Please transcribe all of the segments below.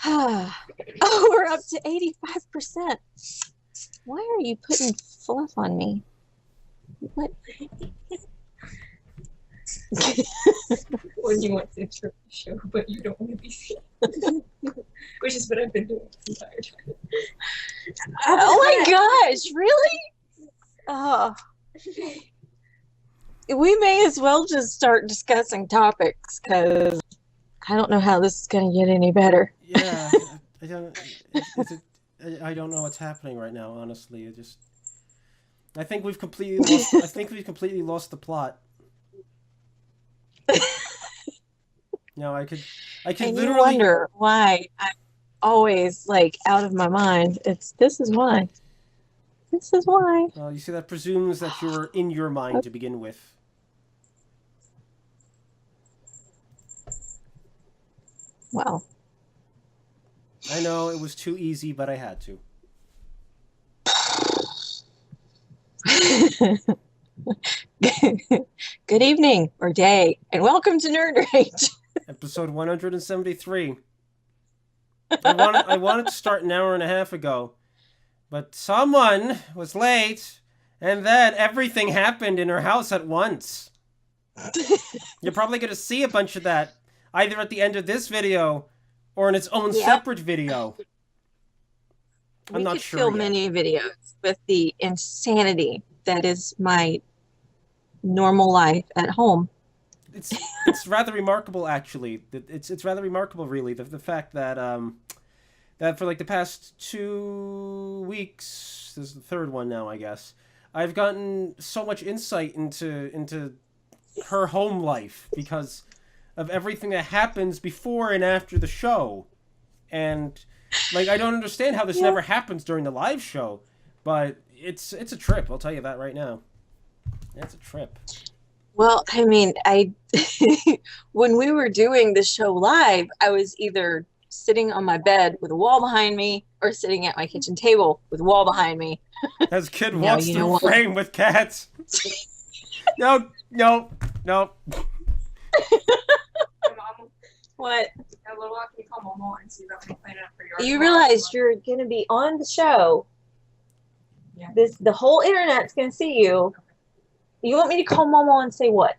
Oh, we're up to 85%. Why are you putting fluff on me? What? When you want to interrupt the show, but you don't want to be seen. Which is what I've been doing this entire time. Oh my gosh, really? Oh. We may as well just start discussing topics because I don't know how this is going to get any better. Yeah, I don't know what's happening right now. Honestly, I think we've completely lost. I think we've completely lost the plot. No, I could And literally you wonder why I'm always like out of my mind. This is why. This is why. Well, you see, that presumes that you're in your mind to begin with. Well, I know it was too easy, but I had to. good evening or day, and welcome to Nerd Rage. Episode 173. I wanted to start an hour and a half ago, but someone was late, and then everything happened in her house at once. You're probably going to see a bunch of that, either at the end of this video, or in its own separate video. I'm not sure fill many videos with the insanity that is my normal life at home. It's rather remarkable, actually. It's rather remarkable, really, the fact that that for like the past 2 weeks, this is the third one now, I guess, I've gotten so much insight into her home life because of everything that happens before and after the show. And like, I don't understand how this never happens during the live show, but it's a trip, I'll tell you that right now. It's a trip. Well, I mean, when we were doing the show live, I was either sitting on my bed with a wall behind me or sitting at my kitchen table with a wall behind me. As kid walks through frame with cats. No. What? Can you call Mama and see about planning up for your You realize you're going to be on the show. Yeah. The whole internet's going to see you. You want me to call Mama and say what?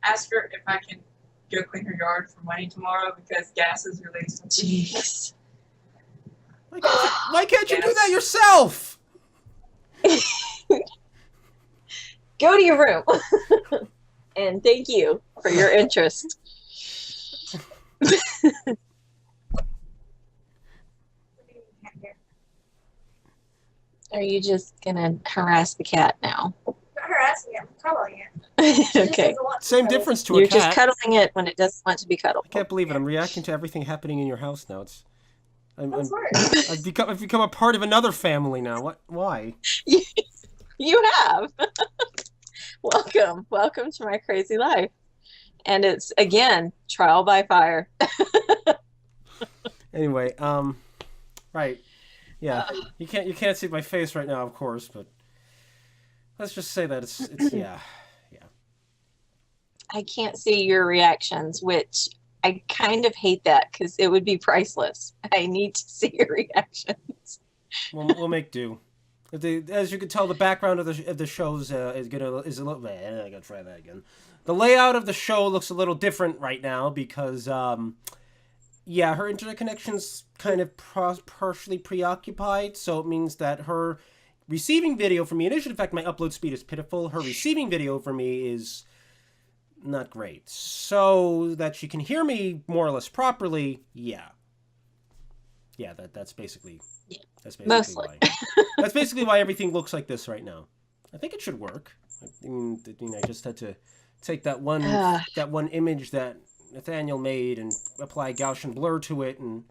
Ask her if I can go clean her yard for money tomorrow because gas is really expensive. Jeez. Why can't you do that yourself? Go to your room. And thank you for your interest. Are you just going to harass the cat now? Not harassing it, I'm cuddling it. Okay. Same difference to a You're cat. just cuddling it when it doesn't want to be cuddled. I can't believe it. I'm reacting to everything happening in your house now. I've become a part of another family now. What? Why? You have. Welcome to my crazy life. And it's, again, trial by fire. Anyway, right. Yeah. You can't see my face right now, of course, but let's just say that it's yeah. I can't see your reactions, which I kind of hate that because it would be priceless. I need to see your reactions. We'll make do. As you can tell, the background of the shows is a little. I gotta try that again. The layout of the show looks a little different right now because her internet connection's kind of partially preoccupied, so it means that her receiving video from me, and in fact my upload speed is pitiful. Her receiving video for me is not great. So that she can hear me more or less properly, that's basically Mostly. why. That's basically why everything looks like this right now. I think it should work. I just had to take that one image that Nathaniel made and apply Gaussian blur to it, and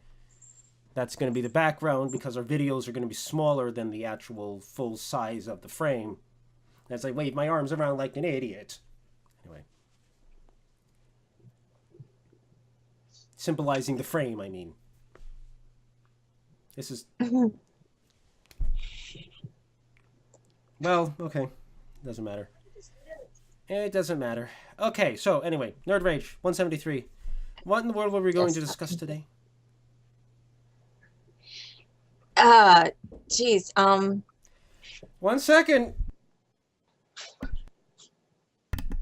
that's going to be the background because our videos are going to be smaller than the actual full size of the frame. As I wave my arms around like an idiot. Anyway. Symbolizing the frame, I mean. This is... Well, okay. Doesn't matter. It doesn't matter. Okay, so anyway, Nerd Rage 173. What in the world were we going to discuss today? Geez. 1 second.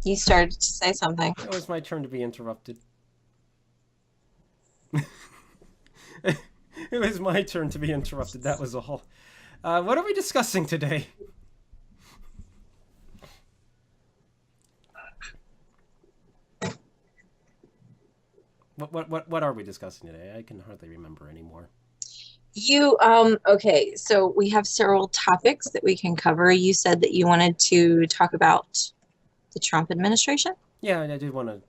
You started to say something. It was my turn to be interrupted. It was my turn to be interrupted, that was all. What are we discussing today? What are we discussing today? I can hardly remember anymore. Okay, so we have several topics that we can cover. You said that you wanted to talk about the Trump administration? Yeah, I did want to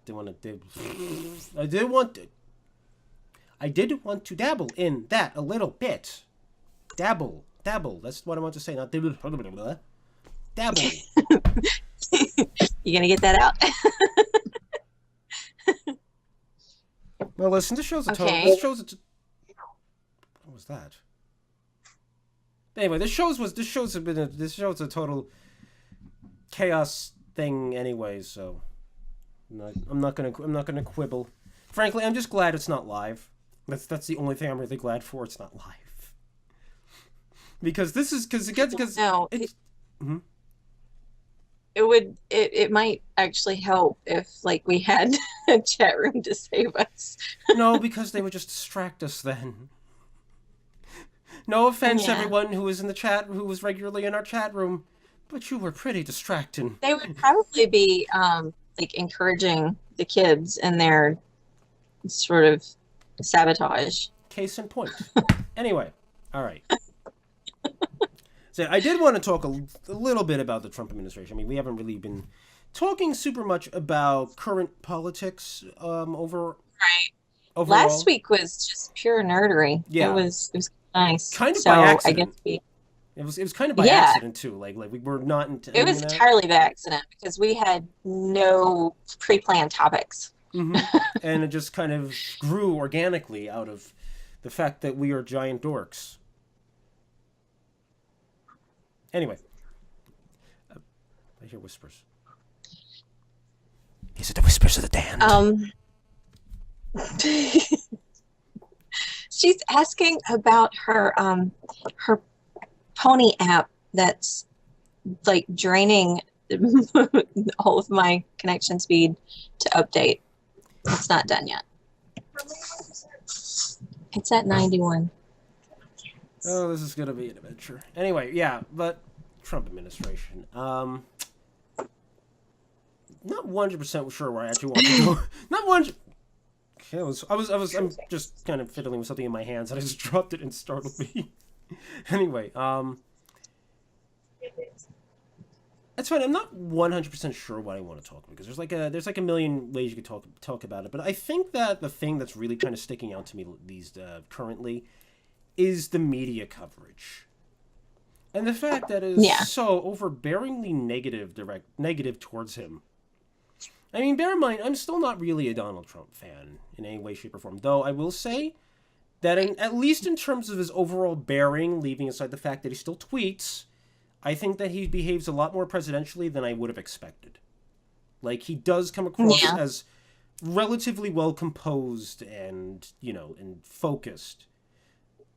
dabble in that a little bit. Dabble. That's what I want to say. Not dabble. Dabble. You gonna get that out? Well, listen. This show's a total. Okay. What was that? Anyway, this show's a total chaos thing anyway. So I'm not gonna quibble. Frankly, I'm just glad it's not live. That's the only thing I'm really glad for. It's not live. Because No, it might actually help if like we had a chat room to save us. No, because they would just distract us then. No offense, Yeah. everyone who was in the chat, who was regularly in our chat room, but you were pretty distracting. They would probably be like encouraging the kids in their sort of sabotage. Case in point. Anyway, all right. So I did want to talk a little bit about the Trump administration. I mean, we haven't really been talking super much about current politics overall. Last week was just pure nerdery. Yeah. It was nice. Kind of so by accident. I guess It was kind of by Yeah. accident too. Like we were not intending it was that. entirely by accident because we had no pre-planned topics. And it just kind of grew organically out of the fact that we are giant dorks. Anyway, I hear whispers. Is it the whispers of the damned? She's asking about her her pony app that's like draining all of my connection speed to update. It's not done yet. It's at 91. Oh, this is gonna be an adventure. Anyway, yeah, but Trump administration. Not 100% sure where I actually want to go. Not 100. I'm just kind of fiddling with something in my hands, and I just dropped it and startled me. Anyway, that's fine. I'm not 100% sure what I want to talk about because there's like a million ways you could talk about it. But I think that the thing that's really kind of sticking out to me currently is the media coverage, and the fact that it is so overbearingly negative towards him. I mean, bear in mind, I'm still not really a Donald Trump fan in any way, shape, or form. Though I will say that at least in terms of his overall bearing, leaving aside the fact that he still tweets, I think that he behaves a lot more presidentially than I would have expected. Like, he does come across as relatively well composed and, and focused.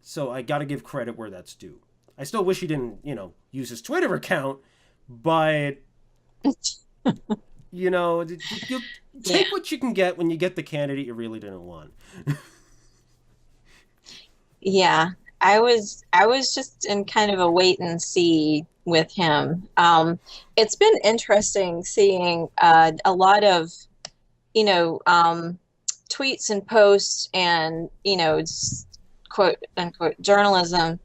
So I gotta give credit where that's due. I still wish he didn't, use his Twitter account, but, you take what you can get when you get the candidate you really didn't want. Yeah, I was just in kind of a wait and see with him. It's been interesting seeing a lot of, tweets and posts and, quote unquote journalism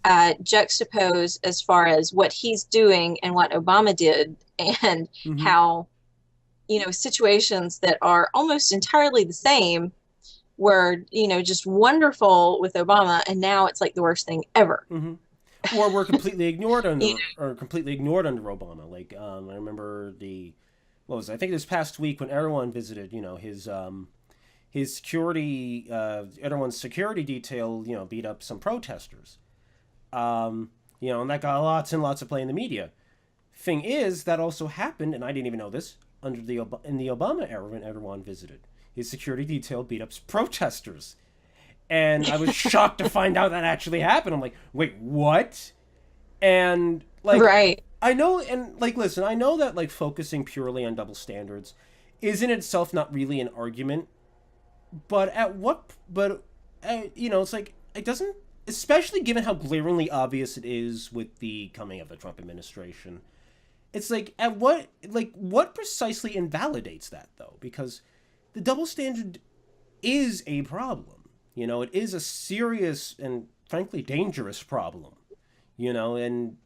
juxtapose as far as what he's doing and what Obama did, and how, situations that are almost entirely the same were, just wonderful with Obama, and now it's like the worst thing ever. Or were completely ignored under Obama. Like, I remember I think this past week when Erdogan visited, his security, Erdogan's security detail, beat up some protesters. And that got lots and lots of play in the media. Thing is, that also happened, and I didn't even know this, in the Obama era when Erdogan visited. His security detail beat up protesters. And I was shocked to find out that actually happened. I'm like, wait, what? And like, Right. I know, and like, listen, I know that like focusing purely on double standards is in itself not really an argument, but it's like it doesn't, especially given how glaringly obvious it is with the coming of the Trump administration. It's like what precisely invalidates that though? Because the double standard is a problem. It is a serious and frankly dangerous problem. And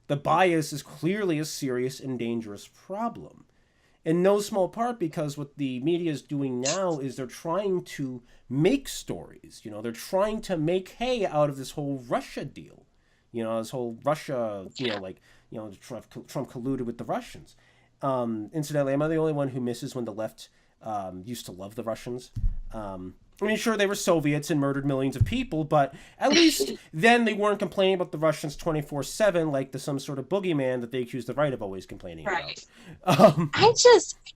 the bias is clearly a serious and dangerous problem. In no small part because what the media is doing now is they're trying to make stories. They're trying to make hay out of this whole Russia deal. This whole Russia, Trump colluded with the Russians. Incidentally, am I the only one who misses when the left used to love the Russians? I mean, sure, they were Soviets and murdered millions of people, but at least then they weren't complaining about the Russians 24/7 like some sort of boogeyman that they accused the right of always complaining Right. about. I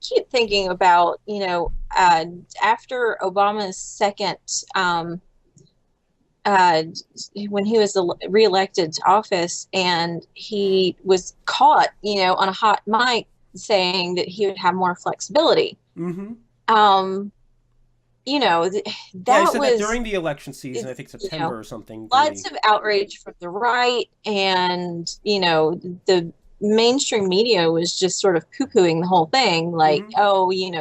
keep thinking about, after Obama's second, when he was reelected to office, and he was caught, on a hot mic saying that he would have more flexibility. Mm-hmm. That Yeah, he said was that during the election season, I think September or something. lots of outrage from the right, and the mainstream media was just sort of poo-pooing the whole thing, like, Mhm. oh, you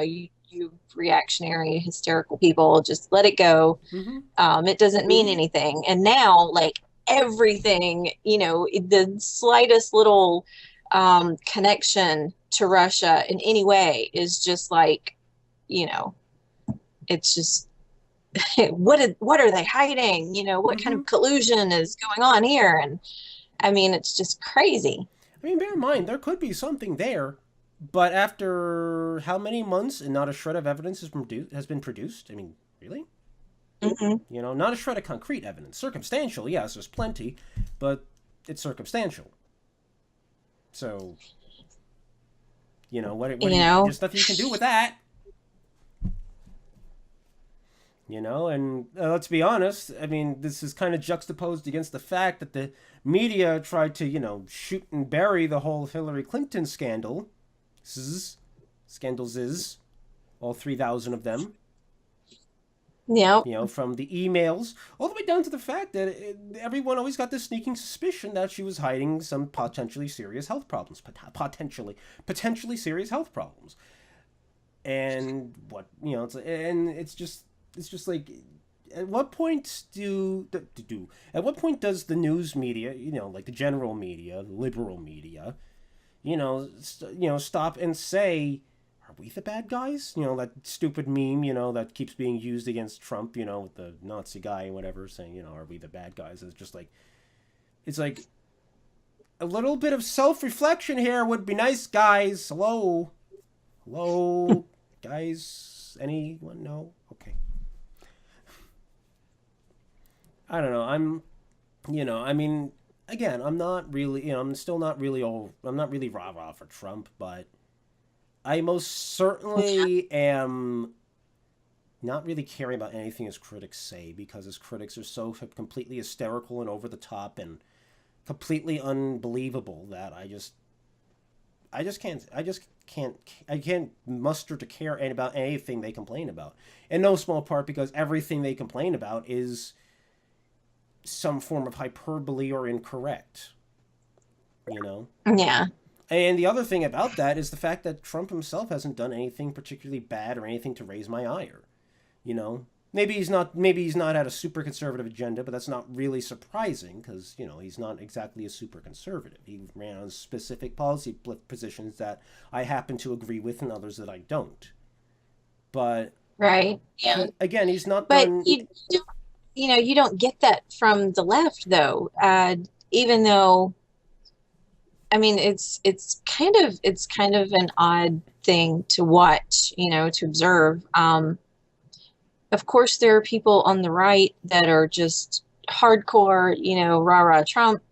reactionary, hysterical people, just let it go. Mm-hmm. It doesn't mean anything. And now, like, everything, the slightest little connection to Russia in any way is just like, it's just what are they hiding? What kind of collusion is going on here? And I mean, it's just crazy. I mean, bear in mind, there could be something there, but after how many months and not a shred of evidence has been produced? I mean, really? Mm-hmm. Not a shred of concrete evidence. Circumstantial, yes, there's plenty, but it's circumstantial. So, there's nothing you can do with that. And let's be honest, I mean, this is kind of juxtaposed against the fact that the media tried to, shoot and bury the whole Hillary Clinton scandal. Scandals, all 3,000 of them. Yeah. From the emails, all the way down to the fact that everyone always got this sneaking suspicion that she was hiding some potentially serious health problems. Potentially serious health problems. And it's just like, at what point at what point does the news media, like the general media, liberal media, stop and say, are we the bad guys? That stupid meme, that keeps being used against Trump, with the Nazi guy and whatever, saying, are we the bad guys? It's like a little bit of self-reflection here would be nice, guys. Hello, guys. Anyone? No? Okay. I don't know. I mean, again, I'm not really, I'm still not really I'm not really rah-rah for Trump, but I most certainly am not really caring about anything his critics say, because his critics are so completely hysterical and over the top and completely unbelievable that I can't muster to care about anything they complain about. In no small part because everything they complain about is some form of hyperbole or incorrect. Yeah. And the other thing about that is the fact that Trump himself hasn't done anything particularly bad or anything to raise my ire. Maybe he's not had a super conservative agenda, but that's not really surprising because, he's not exactly a super conservative. He ran on specific policy positions that I happen to agree with and others that I don't. But right. Yeah. Again, he's not but done. You don't get that from the left, though. Even though, I mean, it's kind of an odd thing to watch, to observe. Of course, there are people on the right that are just hardcore, rah-rah Trump,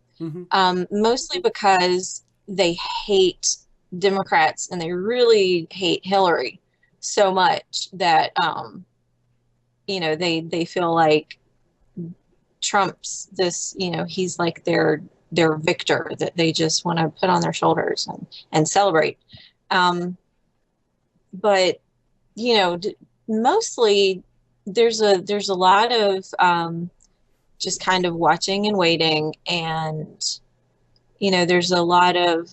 mostly because they hate Democrats and they really hate Hillary so much that they feel like Trump's this, he's like their victor that they just want to put on their shoulders and celebrate. But mostly there's a lot of just kind of watching and waiting, and there's a lot of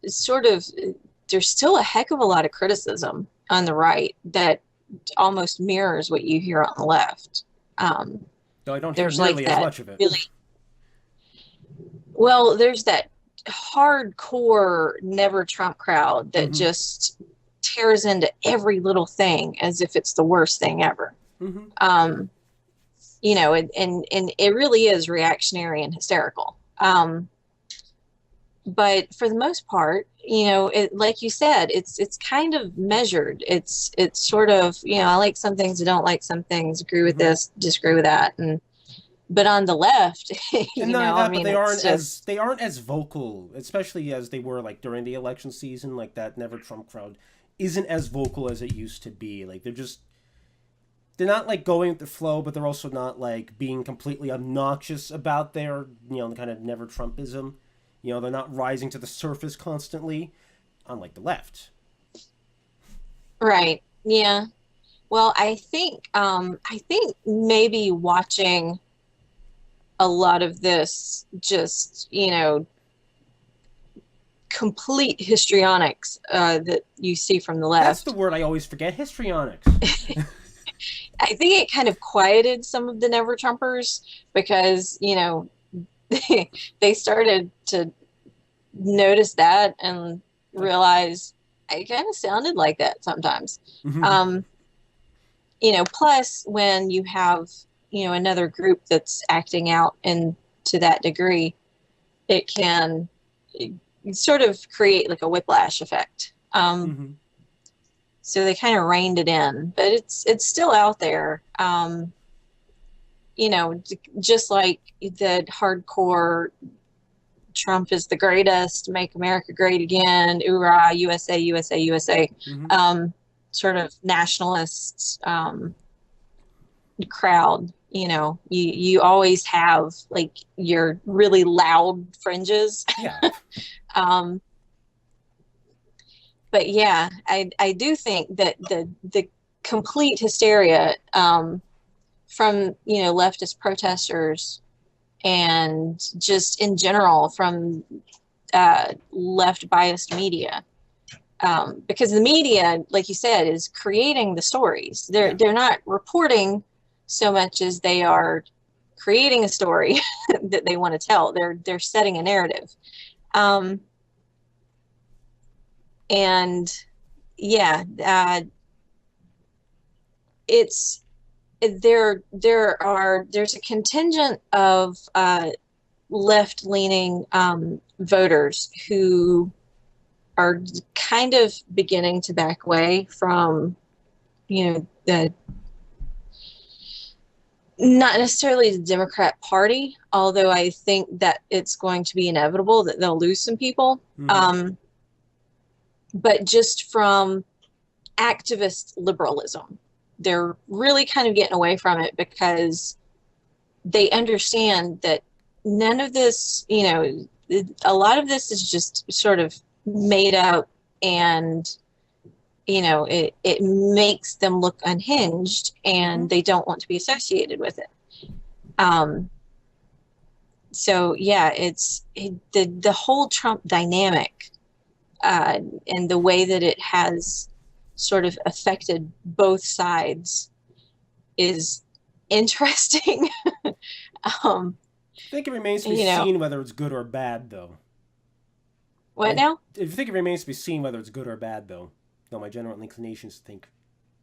sort of, there's still a heck of a lot of criticism on the right that almost mirrors what you hear on the left. Though I don't hear There's nearly like as that much of it. really, well, there's that hardcore never Trump crowd that just tears into every little thing as if it's the worst thing ever. And it really is reactionary and hysterical. But for the most part, like you said, it's kind of measured. It's sort of, I like some things, I don't like some things, agree with this, disagree with that. But on the left, And none of that, but they it's aren't as vocal, especially as they were like during the election season. Like that Never Trump crowd isn't as vocal as it used to be. Like they're not like going with the flow, but they're also not like being completely obnoxious about their the kind of Never Trumpism. They're not rising to the surface constantly, unlike the left. right. Yeah. Well, I think maybe watching a lot of this just, complete histrionics that you see from the left. That's the word I always forget, histrionics. I think it kind of quieted some of the Never Trumpers because, they started to notice that and realize I kind of sounded like that sometimes. Plus when you have, another group that's acting out and to that degree, it can sort of create like a whiplash effect. So they kind of reined it in, but it's still out there. Just like the hardcore Trump is the greatest, make America great again, hoorah, USA, USA, USA, sort of nationalist crowd. You always have like your really loud fringes. Yeah. But yeah, I do think that the complete hysteria from leftist protesters and just in general from left biased media, because the media, like you said, is creating the stories. They're not reporting so much as they are creating a story that they want to tell. They're setting a narrative. And yeah, there's a contingent of left-leaning voters who are kind of beginning to back away from the not necessarily the Democrat Party, although I think that it's going to be inevitable that they'll lose some people. But just from activist liberalism, they're really kind of getting away from it because they understand that none of this, a lot of this is just sort of made up, and it makes them look unhinged, and they don't want to be associated with it. So yeah, the whole Trump dynamic and the way that it has sort of affected both sides is interesting. I think it remains to be seen whether it's good or bad, though. What now? I think it remains to be seen whether it's good or bad, though. No, my general inclination is to think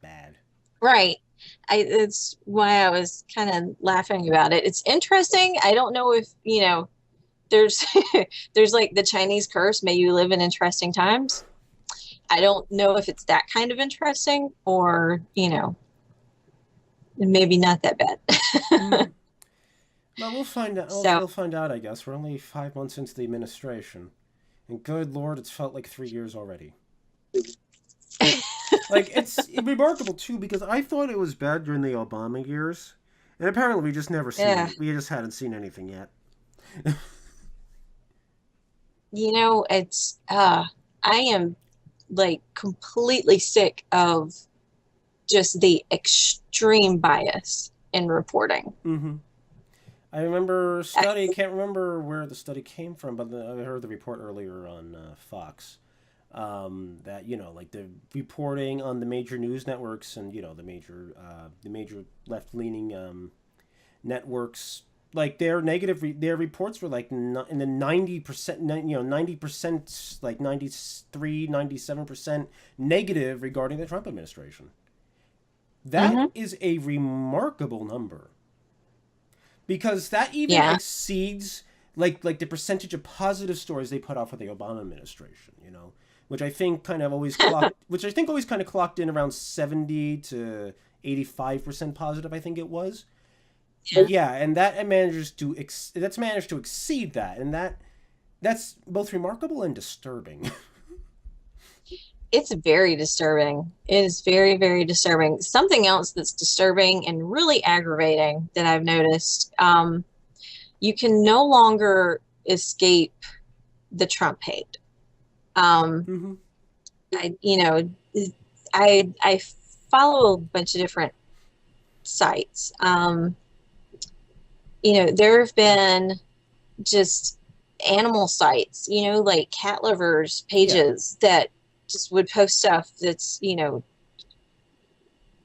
bad. Right. It's why I was kind of laughing about it. It's interesting. I don't know if, there's there's like the Chinese curse, may you live in interesting times. I don't know if it's that kind of interesting or, maybe not that bad. Well, we'll find out. We'll find out, I guess. We're only 5 months into the administration. And good Lord, it's felt like 3 years already. Like it's remarkable too because I thought it was bad during the Obama years, and apparently we just never seen Yeah. any. We just hadn't seen anything yet. It's I am like completely sick of just the extreme bias in reporting. Mm-hmm. I remember a study. Can't remember where the study came from, but I heard the report earlier on Fox. That like the reporting on the major news networks and the major left leaning networks, like their reports were like in the 90%, 90%, like 93, 97% negative regarding the Trump administration. That Mm-hmm. is a remarkable number because that even Yeah. exceeds like the percentage of positive stories they put out for the Obama administration, which I think kind of always clocked in around 70 to 85% positive, I think it was. Yeah, and that's managed to exceed that, and that's both remarkable and disturbing. It's very disturbing. It is very, very disturbing. Something else that's disturbing and really aggravating that I've noticed, you can no longer escape the Trump hate. Mm-hmm. I, you know, I follow a bunch of different sites. There have been just animal sites, like cat lovers Yeah. pages that just would post stuff that's,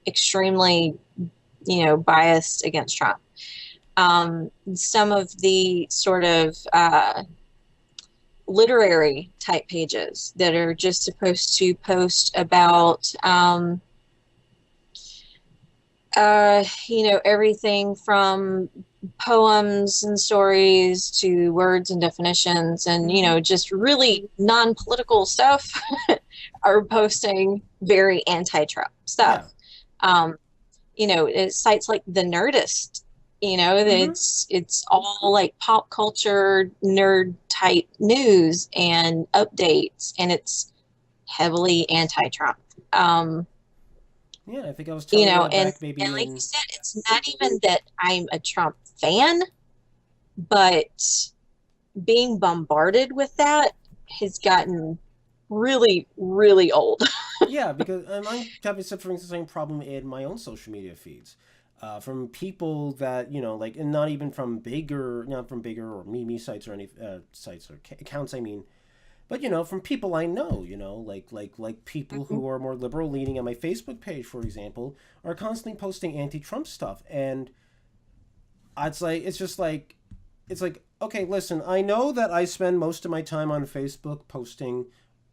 extremely, biased against Trump. Some of the sort of literary type pages that are just supposed to post about, everything from poems and stories to words and definitions and, just really non-political stuff are posting very anti-Trump Yeah. stuff. It's sites like The Nerdist, Mm-hmm. it's all like pop culture nerd type news and updates, and it's heavily anti-Trump. Yeah, I think I was telling you And back maybe like you in. said, it's not even that I'm a Trump fan, but being bombarded with that has gotten really, really old. Yeah, because I'm having suffering the same problem in my own social media feeds, from people that like, and not from bigger or meme sites or any sites or accounts. I mean, but from people I know, like people who are more liberal leaning on my Facebook page, for example, are constantly posting anti-Trump stuff, and it's like okay, listen, I know that I spend most of my time on Facebook posting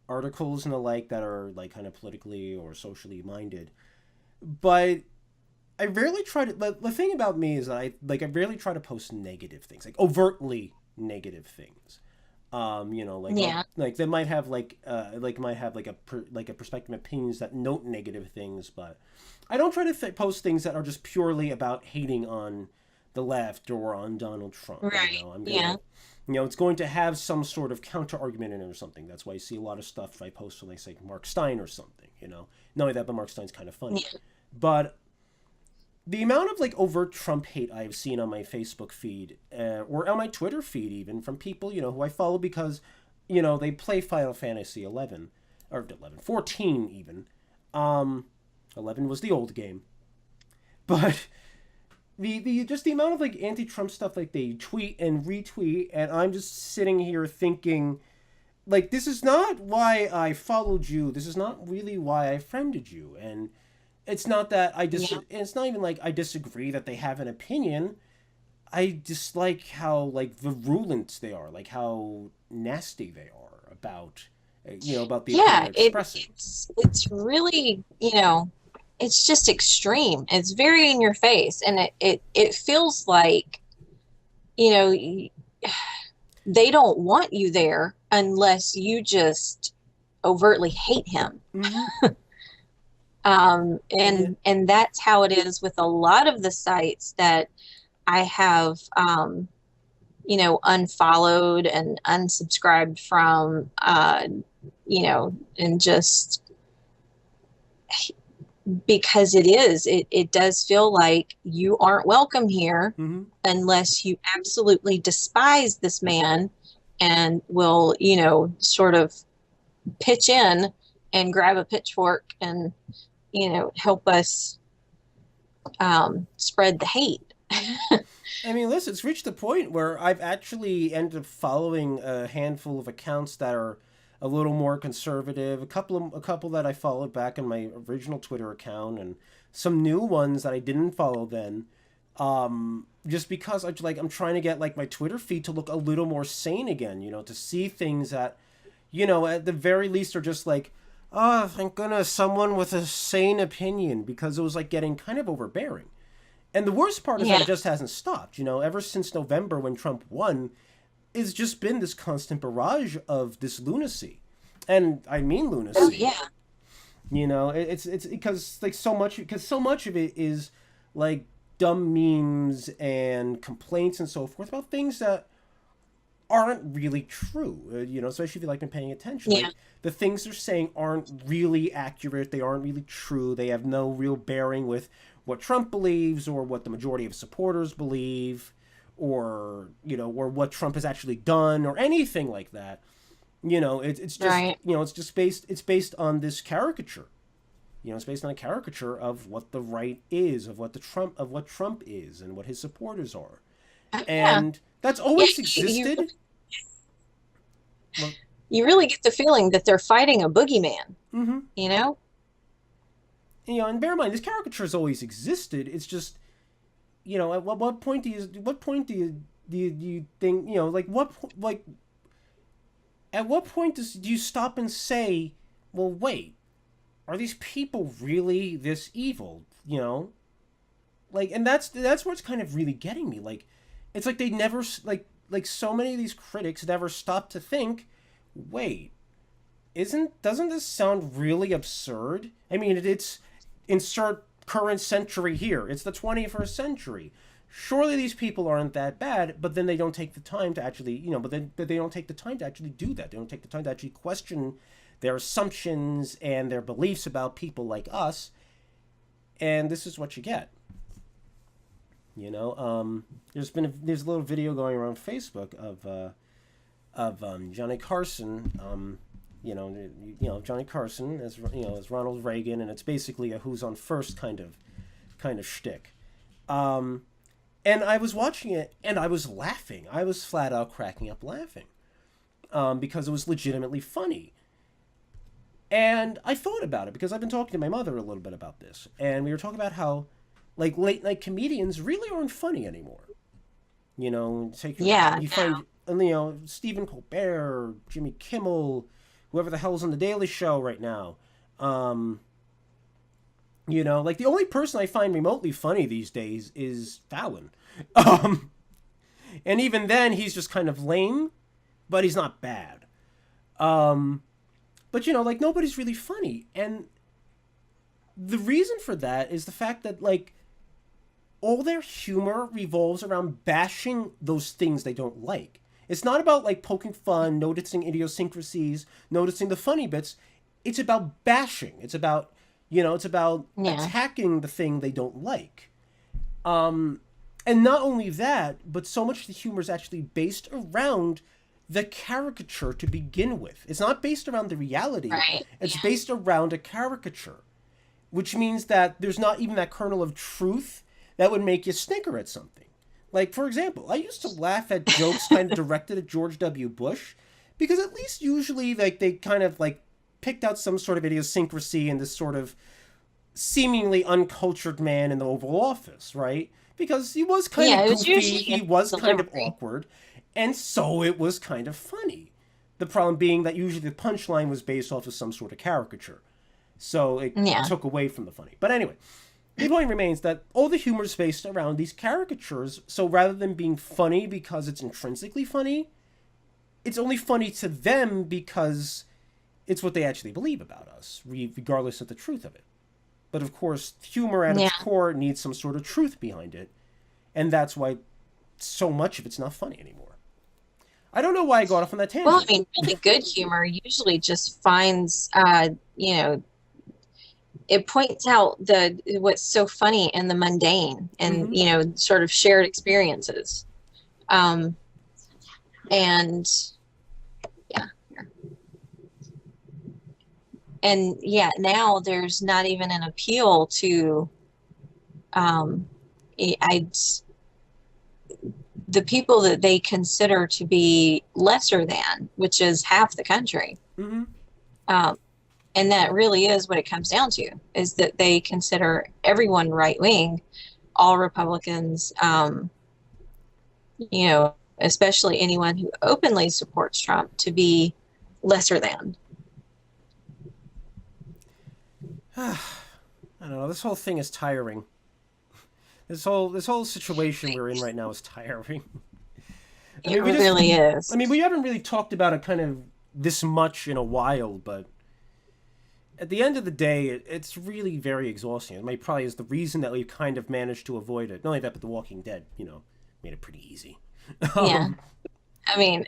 articles and the like that are like kind of politically or socially minded, but I rarely try to. The thing about me is that I rarely try to post negative things, like overtly negative things. Yeah. Like they might have like a perspective opinions that note negative things, but I don't try to post things that are just purely about hating on the left or on Donald Trump. Right. I'm gonna, Yeah. it's going to have some sort of counter argument in it or something. That's why you see a lot of stuff I post on, like, say, Mark Stein or something. Not only that, but Mark Stein's kind of funny. Yeah. But the amount of like overt Trump hate I've seen on my Facebook feed, or on my Twitter feed, even from people who I follow because they play Final Fantasy 11 or 11, 14 even. 11 was the old game, but the just the amount of like anti-Trump stuff like they tweet and retweet, and I'm just sitting here thinking, like, this is not why I followed you. This is not really why I friended you, and it's not that it's not even like I disagree that they have an opinion. I dislike how like virulent they are, like how nasty they are about about the opinion they're expressing. It's really, it's just extreme. It's very in your face, and it feels like, you know, they don't want you there unless you just overtly hate him. Mm-hmm. And that's how it is with a lot of the sites that I have, unfollowed and unsubscribed from, and just because it does feel like you aren't welcome here Mm-hmm. unless you absolutely despise this man and will, sort of pitch in and grab a pitchfork and, help us spread the hate. I mean, listen, it's reached the point where I've actually ended up following a handful of accounts that are a little more conservative. A couple that I followed back in my original Twitter account, and some new ones that I didn't follow then. Just because I'm trying to get like my Twitter feed to look a little more sane again. To see things that, at the very least are just like, oh, thank goodness, someone with a sane opinion, because it was like getting kind of overbearing. And the worst part is that Yeah. it just hasn't stopped. Ever since November when Trump won, it's just been this constant barrage of this lunacy. And I mean lunacy. Oh, yeah. It's because like so much of it is like dumb memes and complaints and so forth about things that aren't really true. Especially if you like been paying attention. Yeah. Like the things they're saying aren't really accurate. They aren't really true. They have no real bearing with what Trump believes or what the majority of supporters believe, or what Trump has actually done or anything like that. It's just Right. it's based on this caricature. It's based on a caricature of what the right is, of what Trump is, and what his supporters are, Yeah. and that's always Yeah, existed. you really get the feeling that they're fighting a boogeyman, Mm-hmm. you know? And bear in mind, this caricature has always existed. It's just, at what point do you think, at what point do you stop and say, well, wait, are these people really this evil? And that's where it's kind of really getting me. Like, it's like they never like so many of these critics never stop to think, wait, doesn't this sound really absurd? I mean, it's insert current century here. It's the 21st century. Surely these people aren't that bad, but then they don't take the time to actually, but they don't take the time to actually do that. They don't take the time to actually question their assumptions and their beliefs about people like us. And this is what you get. There's a little video going around Facebook of Johnny Carson. Johnny Carson as Ronald Reagan, and it's basically a who's on first kind of shtick. And I was watching it, and I was laughing. I was flat out cracking up laughing, because it was legitimately funny. And I thought about it because I've been talking to my mother a little bit about this, and we were talking about how, like, late night comedians really aren't funny anymore. Yeah, You find Stephen Colbert, Jimmy Kimmel, whoever the hell's on the Daily Show right now. Like the only person I find remotely funny these days is Fallon. And even then, he's just kind of lame, but he's not bad. But like nobody's really funny, and the reason for that is the fact that like all their humor revolves around bashing those things they don't like. It's not about like poking fun, noticing idiosyncrasies, noticing the funny bits. It's about bashing. It's about Yeah. attacking the thing they don't like. And not only that, but so much of the humor is actually based around the caricature to begin with. It's not based around the reality. Right. It's based around a caricature, which means that there's not even that kernel of truth that would make you snicker at something. Like, for example, I used to laugh at jokes kind of directed at George W. Bush, because at least usually like they kind of like picked out some sort of idiosyncrasy in this sort of seemingly uncultured man in the Oval Office, right? Because he was kind of goofy, he was kind of awkward, and so it was kind of funny. The problem being that usually the punchline was based off of some sort of caricature, so it took away from the funny. But anyway, the point remains that all the humor is based around these caricatures, so rather than being funny because it's intrinsically funny, it's only funny to them because it's what they actually believe about us, regardless of the truth of it. But of course, humor at its core needs some sort of truth behind it, and that's why so much of it's not funny anymore. I don't know why I got off on that tangent. Well, I mean, really good humor usually just finds, it points out what's so funny and the mundane and, Mm-hmm. sort of shared experiences. And yeah. And yeah, now there's not even an appeal to, um, I, the people that they consider to be lesser than, which is half the country. Mm-hmm. Um, and that really is what it comes down to, is that they consider everyone right wing, all Republicans, especially anyone who openly supports Trump, to be lesser than. I don't know. This whole thing is tiring. This whole situation we're in right now is tiring. I It mean, we just. really is. I mean, we haven't really talked about it kind of this much in a while, but at the end of the day, it's really very exhausting. It might probably is the reason that we've kind of managed to avoid it. Not only that, but The Walking Dead, made it pretty easy. Yeah. I mean,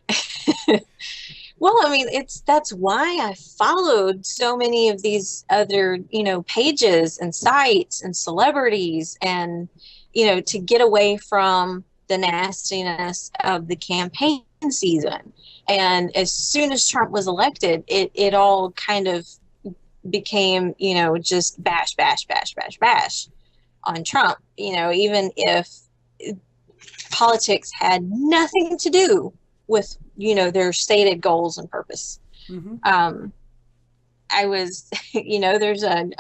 well, I mean, that's why I followed so many of these other, pages and sites and celebrities and, to get away from the nastiness of the campaign season. And as soon as Trump was elected, it all kind of became, just bash, bash, bash, bash, bash on Trump, even if politics had nothing to do with, their stated goals and purpose. Mm-hmm. I was, there's an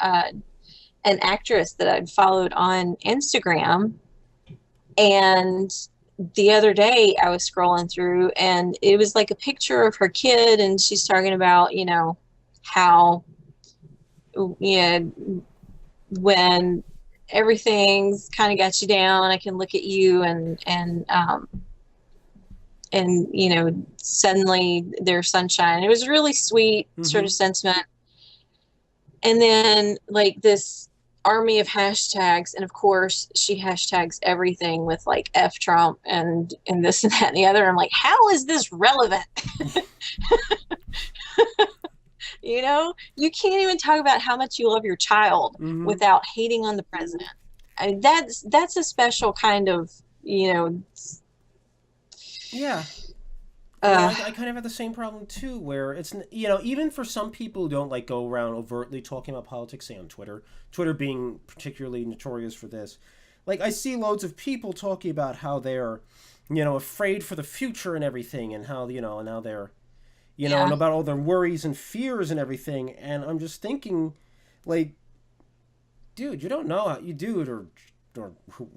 actress that I'd followed on Instagram, and the other day I was scrolling through, and it was like a picture of her kid, and she's talking about, how, when everything's kind of got you down, I can look at you and suddenly there's sunshine. It was really sweet sort of sentiment. And then like this army of hashtags, and of course she hashtags everything with like F Trump and this and that and the other. I'm like, how is this relevant? You can't even talk about how much you love your child without hating on the president. I mean, that's a special kind of, Yeah. I kind of have the same problem too, where it's, even for some people who don't like go around overtly talking about politics, say on Twitter being particularly notorious for this. Like, I see loads of people talking about how they're, afraid for the future and everything, and how, and now they're, and about all their worries and fears and everything. And I'm just thinking, like, dude, you don't know how you do it, or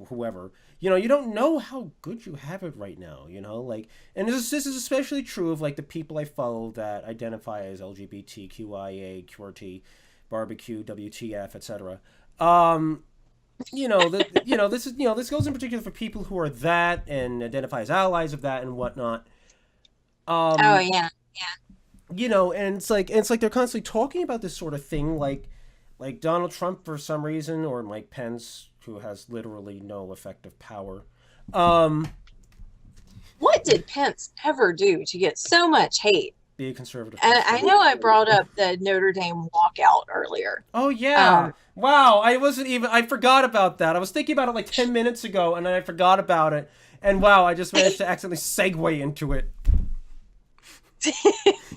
whoever, you don't know how good you have it right now, like, and this is especially true of like the people I follow that identify as LGBTQIA, QRT, barbecue, WTF, etc. This goes in particular for people who are that and identify as allies of that and whatnot. Oh yeah. And it's like they're constantly talking about this sort of thing, like Donald Trump for some reason, or Mike Pence, who has literally no effective power. What did Pence ever do to get so much hate? Be a conservative. I know I brought up the Notre Dame walkout earlier. Oh yeah! Wow, I forgot about that. I was thinking about it like 10 minutes ago, and then I forgot about it. And wow, I just managed to accidentally segue into it.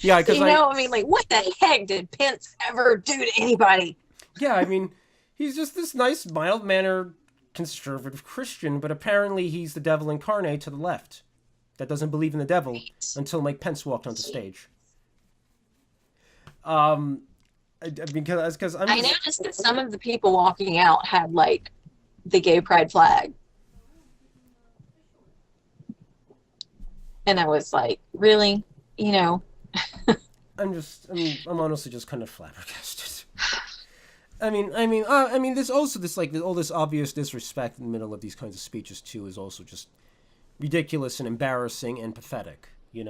Yeah, because like, what the heck did Pence ever do to anybody? Yeah, I mean, he's just this nice, mild-mannered, conservative Christian, but apparently he's the devil incarnate to the left that doesn't believe in the devil until Mike Pence walked onto stage. Because I noticed that some of the people walking out had like the gay pride flag, and I was like, really, I'm honestly just kind of flabbergasted. I mean, there's also this like all this obvious disrespect in the middle of these kinds of speeches too is also just ridiculous and embarrassing and pathetic. It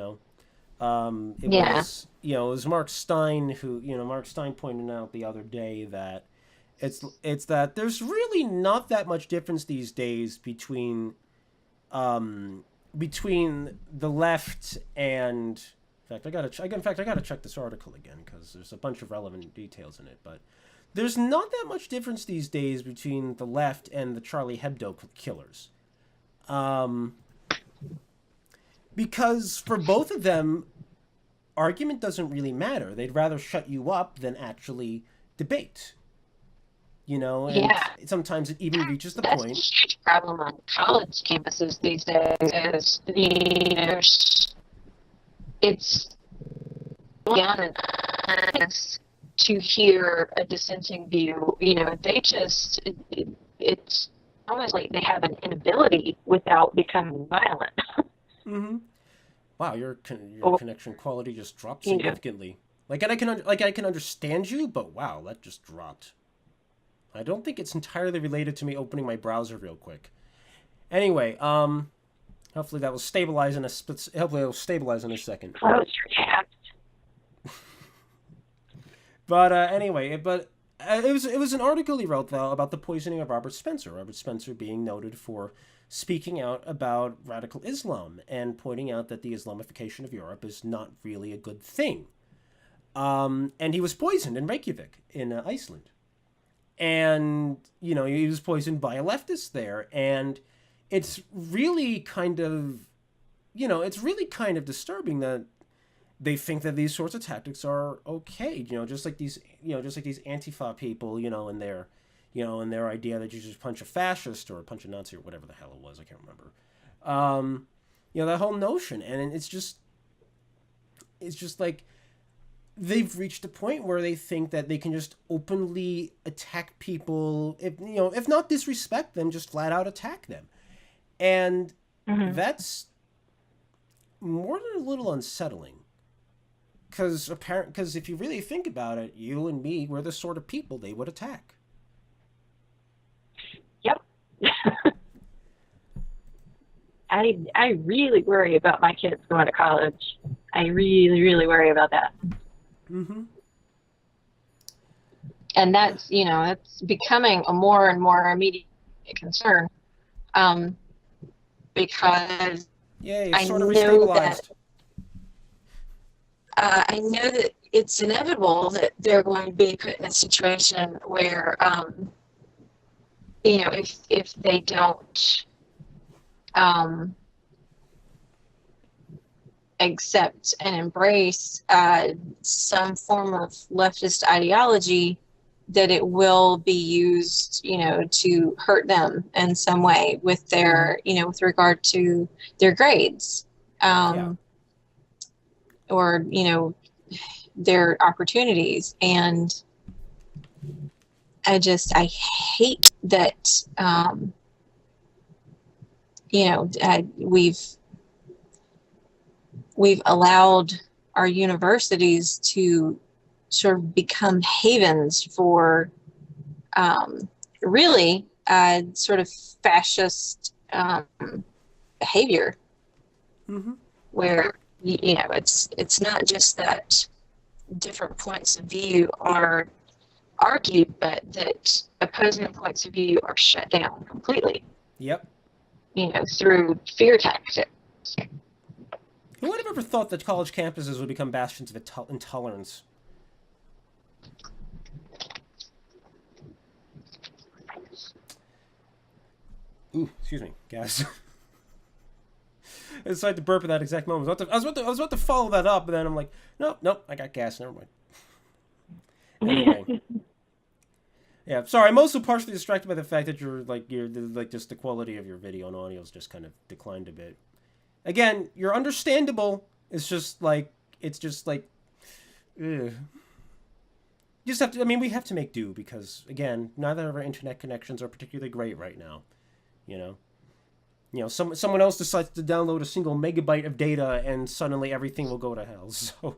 was Mark Stein who Mark Stein pointed out the other day that it's that there's really not that much difference these days between the left and. In fact, I gotta check this article again because there's a bunch of relevant details in it. But there's not that much difference these days between the left and the Charlie Hebdo killers. Because for both of them, argument doesn't really matter. They'd rather shut you up than actually debate. You know, and Yeah. sometimes it even reaches the That's a point. huge problem on college campuses these days. Is it's on and to hear a dissenting view. You know, they just it's almost like they have an inability without becoming violent. Mm-hmm. Wow, your Or, connection quality just dropped you know, significantly. Like, and I can understand you, but wow, that just dropped. I don't think it's entirely related to me opening my browser real quick. Anyway, hopefully that will stabilize in a hopefully it'll stabilize in a second. close your tabs. But anyway, it was an article he wrote though about the poisoning of Robert Spencer. Robert Spencer being noted for speaking out about radical Islam and pointing out that the Islamification of Europe is not really a good thing. And he was poisoned in Reykjavik, in Iceland. And, you know, he was poisoned by a leftist there. And it's really kind of, you know, it's really kind of disturbing that they think that these sorts of tactics are okay. You know, just like these Antifa people, you know, and their idea that you just punch a fascist or punch a Nazi or whatever the hell it was. I can't remember. You know, that whole notion. And it's just like, they've reached a point where they think that they can just openly attack people, if not disrespect them, just flat out attack them. And that's more than a little unsettling. Because if you really think about it, you and me, we're the sort of people they would attack. Yep. I really worry about my kids going to college. I really, really worry about that. Mm-hmm. And that's, you know, it's becoming a more and more immediate concern, because Yeah, it's I sort of know that restabilized. I know that it's inevitable that they're going to be put in a situation where, you know, if they don't accept and embrace some form of leftist ideology, that it will be used, you know, to hurt them in some way with their, you know, with regard to their grades, or, you know, their opportunities. And I hate that, you know, we've allowed our universities to sort of become havens for really sort of fascist behavior, where you know it's not just that different points of view are argued, but that opposing points of view are shut down completely. Yep. You know, through fear tactics. Who would have ever thought that college campuses would become bastions of intolerance? Ooh, excuse me, gas. I decided to burp at that exact moment. I was about to follow that up, but then I'm like, nope, I got gas. Never mind. Anyway, yeah, sorry. I'm also partially distracted by the fact that you're just the quality of your video and audio has just kind of declined a bit. Again, you're understandable. It's just like ugh. Just have to. I mean, we have to make do because again, neither of our internet connections are particularly great right now. You know, someone else decides to download a single megabyte of data, and suddenly everything will go to hell. So,